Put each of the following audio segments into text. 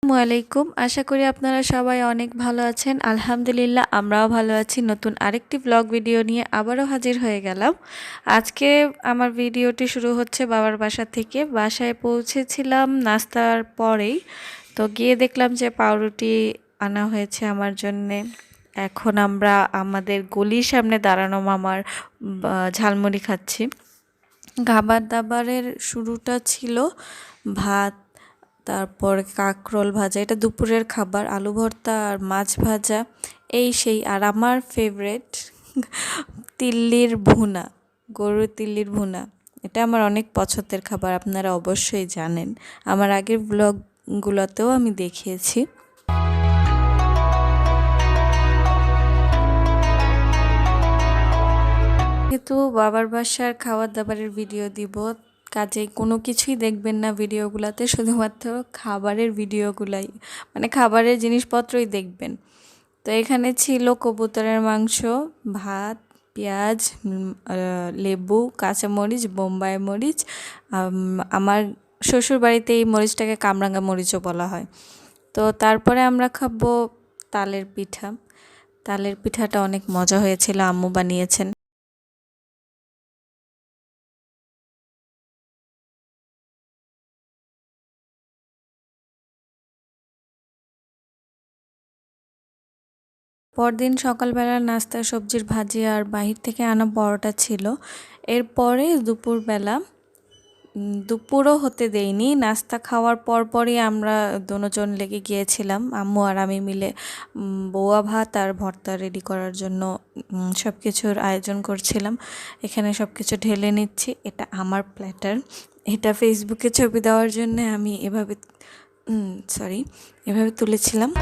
আসসালামাইকুম। আশা করি আপনারা সবাই অনেক ভালো আছেন। আলহামদুলিল্লাহ আমরাও ভালো আছি। নতুন আরেকটি ব্লগ ভিডিও নিয়ে আবারও হাজির হয়ে গেলাম। আজকে আমার ভিডিওটি শুরু হচ্ছে বাবার বাসা থেকে। বাসায় পৌঁছেছিলাম নাস্তার পরেই। তো গিয়ে দেখলাম যে পাউরুটি আনা হয়েছে আমার জন্যে। এখন আমরা আমাদের গলির সামনে দাঁড়ানো মামার ঝালমুড়ি খাচ্ছি। খাবার দাবারের শুরুটা ছিল ভাত, তারপর কাঁকরোল ভাজা, এটা দুপুরের খাবার, আলু ভর্তা আর মাছ ভাজা, এই সেই। আর আমার ফেভারেট তিল্লির ভুনা, গরুর তিল্লির ভুনা। এটা আমার অনেক পছন্দের খাবার, আপনারা অবশ্যই জানেন। আমার আগের ব্লগগুলোতেও আমি দেখিয়েছি। যেহেতু বাবার বাসার খাবার দাবারের ভিডিও দিব, কাজেই কোনো কিছুই দেখবেন না ভিডিওগুলোতে, শুধুমাত্র খাবারের ভিডিওগুলাই, মানে খাবারের জিনিসপত্রই দেখবেন। তো এখানে ছিল কবুতরের মাংস, ভাত, পেঁয়াজ, লেবু, কাঁচামরিচ, বোম্বাই মরিচ। আমার শ্বশুর বাড়িতে এই মরিচটাকে কামরাঙ্গা মরিচও বলা হয়। তো তারপরে আমরা খাবো তালের পিঠা। তালের পিঠাটা অনেক মজা হয়েছিল, আম্মু বানিয়েছেন। পরদিন সকালবেলা নাস্তা সবজির ভাজি আর বাহির থেকে আনা পরোটা ছিল। এরপরে দুপুরও হতে দেইনি, নাস্তা খাওয়ার পরপরই আমরা দুজন লেগে গিয়েছিলাম, আম্মু আর আমি মিলে বৌয়া ভাত আর ভর্তা রেডি করার জন্য সব কিছুর আয়োজন করছিলাম। এখানে সব কিছু ঢেলে নিচ্ছি। এটা আমার প্ল্যাটার, এটা ফেসবুকে ছবি দেওয়ার জন্য আমি এভাবে তুলেছিলাম।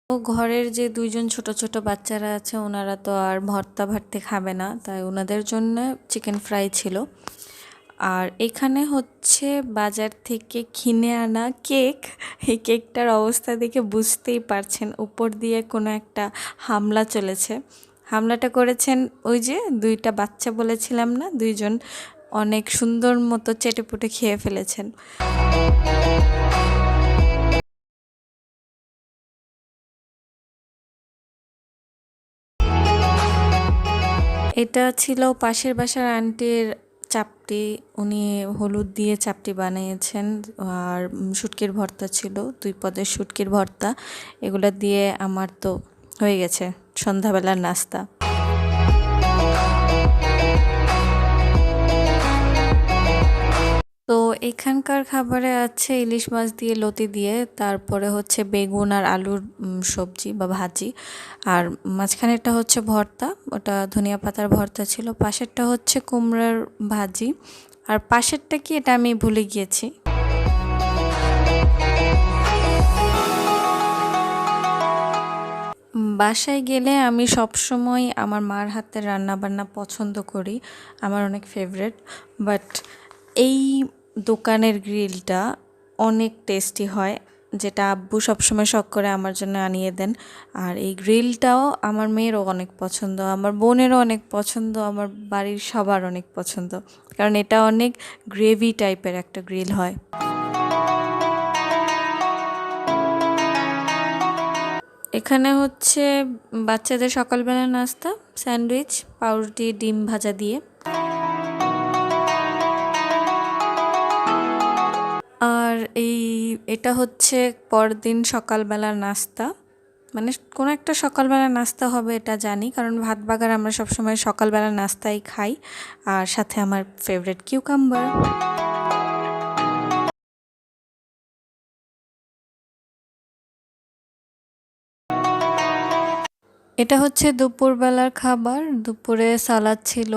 ও ঘরের যে দুইজন ছোট ছোট বাচ্চারা আছে, ওনারা তো আর ভর্তা ভাতে খাবে না, তাই ওনাদের জন্য চিকেন ফ্রাই ছিল। আর এখানে হচ্ছে বাজার থেকে কিনে আনা কেক। এই কেকটার অবস্থা দেখে বুঝতেই পারছেন উপর দিয়ে কোনো একটা হামলা চলেছে। হামলাটা করেছেন ওই যে দুইটা বাচ্চা বলেছিলাম না, দুইজন অনেক সুন্দর মতো চেটেপুটে খেয়ে ফেলেছেন। এটা ছিল পাশের বাসার আন্টির চাপটি, উনি হলুদ দিয়ে চাপটি বানিয়েছেন। আর শুটকির ভর্তা ছিল, 2 পদের শুটকির ভর্তা। এগুলো দিয়ে আমার তো হয়ে গেছে সন্ধ্যাবেলার নাস্তা। তো এখানকার খাবারে আছে ইলিশ মাছ দিয়ে লতি দিয়ে, তারপরে হচ্ছে বেগুন আর আলুর সবজি বা ভাজি। আর মাঝখানেরটা হচ্ছে ভর্তা, ওটা ধনিয়া পাতার ভর্তা ছিল। পাশেরটা হচ্ছে কুমড়ার ভাজি। আর পাশেরটা কি এটা আমি ভুলে গিয়েছি। বাসায় গেলে আমি সবসময় আমার মার হাতের রান্নাবান্না পছন্দ করি, আমার অনেক ফেভারেট। বাট এই দোকানের গ্রিলটা অনেক টেস্টি হয়, যেটা আব্বু সবসময় শখ করে আমার জন্য আনিয়ে দেন। আর এই গ্রিলটাও আমার মেয়েরও অনেক পছন্দ, আমার বোনেরও অনেক পছন্দ, আমার বাড়ির সবার অনেক পছন্দ, কারণ এটা অনেক গ্রেভি টাইপের একটা গ্রিল হয়। এখানে হচ্ছে বাচ্চাদের সকালবেলা নাস্তা, স্যান্ডউইচ, পাউরুটি, ডিম ভাজা দিয়ে। আর এটা হচ্ছে পরদিন সকালবেলার নাস্তা, মানে কোনো একটা সকালবেলা নাস্তা হবে এটা জানি, কারণ ভাত বাগার আমরা সবসময় সকালবেলা নাস্তাই খাই। আর সাথে আমার ফেভারিট কিউকাম্বার। এটা হচ্ছে দুপুরবেলার খাবার, দুপুরে সালাদ ছিল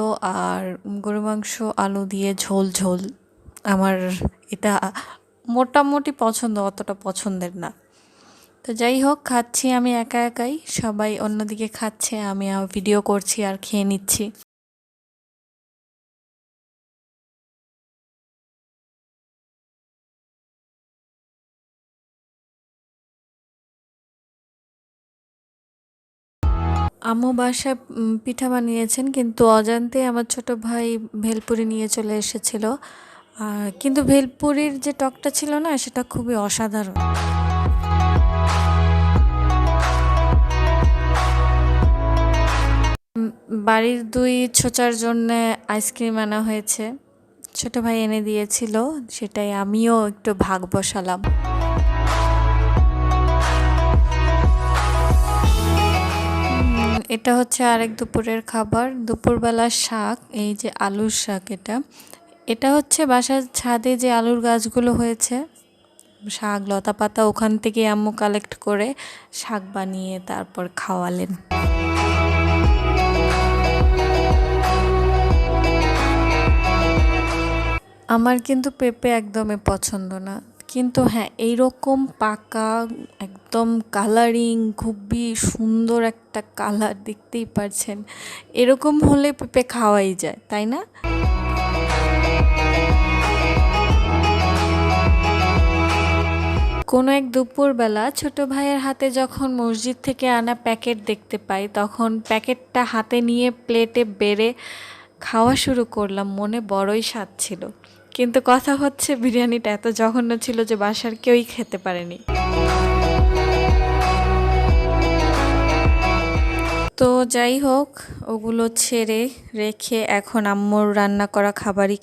আর গরু মাংস আলু দিয়ে ঝোল ঝোল। আমার এটা মোটামুটি পছন্দ, অতটা পছন্দের না। তো যাই হোক, খাচ্ছি আমি একা একাই, সবাই অন্যদিকে খাচ্ছে, আমি ভিডিও করছি আর খেয়ে নিচ্ছি। আম্মু বাসায় পিঠা বানিয়েছেন, কিন্তু অজান্তে আমার ছোট ভাই ভেলপুরি নিয়ে চলে এসেছিল। কিন্তু ভেলপুরির যে টকটা ছিল না, সেটা খুবই অসাধারণ। বাড়ির 2 ছোচার জন্য আইসক্রিম আনা হয়েছে, ছোট ভাই এনে দিয়েছিল, সেটাই আমিও একটু ভাগ বসালাম। এটা হচ্ছে আরেক দুপুরের খাবার, দুপুরবেলার শাক, এই যে আলুর শাক। এটা এটা হচ্ছে বাসার ছাদে যে আলুর গাছগুলো হয়েছে, শাক লতা পাতা ওখান থেকে আম্মু কালেক্ট করে শাক বানিয়ে তারপর খাওয়ালেন। আমার কিন্তু পেঁপে একদমই পছন্দ না, কিন্তু হ্যাঁ, এইরকম পাকা একদম কালারিং, খুবই সুন্দর একটা কালার, দেখতেই পারছেন, এরকম হলে পেঁপে খাওয়াই যায়, তাই না? কোনো এক দুপুরবেলা ছোট ভাইয়ের হাতে যখন মসজিদ থেকে আনা প্যাকেট দেখতে পাই, তখন প্যাকেটটা হাতে নিয়ে প্লেটে বেড়ে খাওয়া শুরু করলাম। মনে বড়ই স্বাদ ছিল, কিন্তু কথা হচ্ছে বিরিয়ানিটা এত জঘন্য ছিল যে বাসার কেউই খেতে পারেনি। তো যাই হোক, ওগুলো ছেড়ে রেখে এখন আম্মুর রান্না করা খাবারই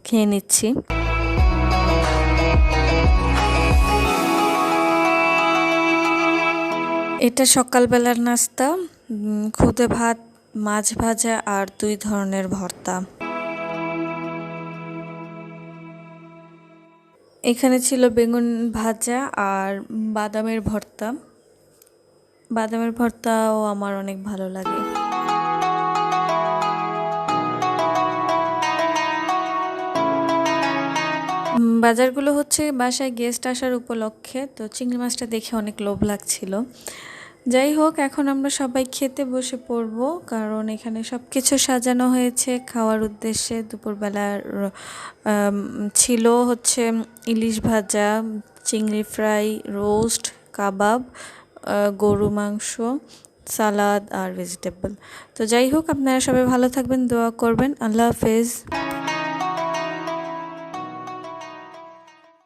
খেয়ে নিচ্ছি। এটা সকালবেলার নাস্তা, খুদে ভাত, মাছ ভাজা আর 2 ধরনের ভর্তা। এখানে ছিল বেগুন ভাজা আর বাদামের ভর্তা। বাদামের ভর্তাও আমার অনেক ভালো লাগে। বাজারগুলো হচ্ছে বাসায় গেস্ট আসার উপলক্ষে, তো চিংড়ি মাছটা দেখে অনেক লোভ লাগছিল। যাই হোক, এখন আমরা সবাই খেতে বসে পড়ব, কারণ এখানে সব কিছু সাজানো হয়েছে খাওয়ার উদ্দেশ্যে। দুপুরবেলার ছিল হচ্ছে ইলিশ ভাজা, চিংড়ি ফ্রাই, রোস্ট, কাবাব, গরু মাংস, সালাদ আর ভেজিটেবল। তো যাই হোক, আপনারা সবাই ভালো থাকবেন, দোয়া করবেন। আল্লাহ হাফেজ।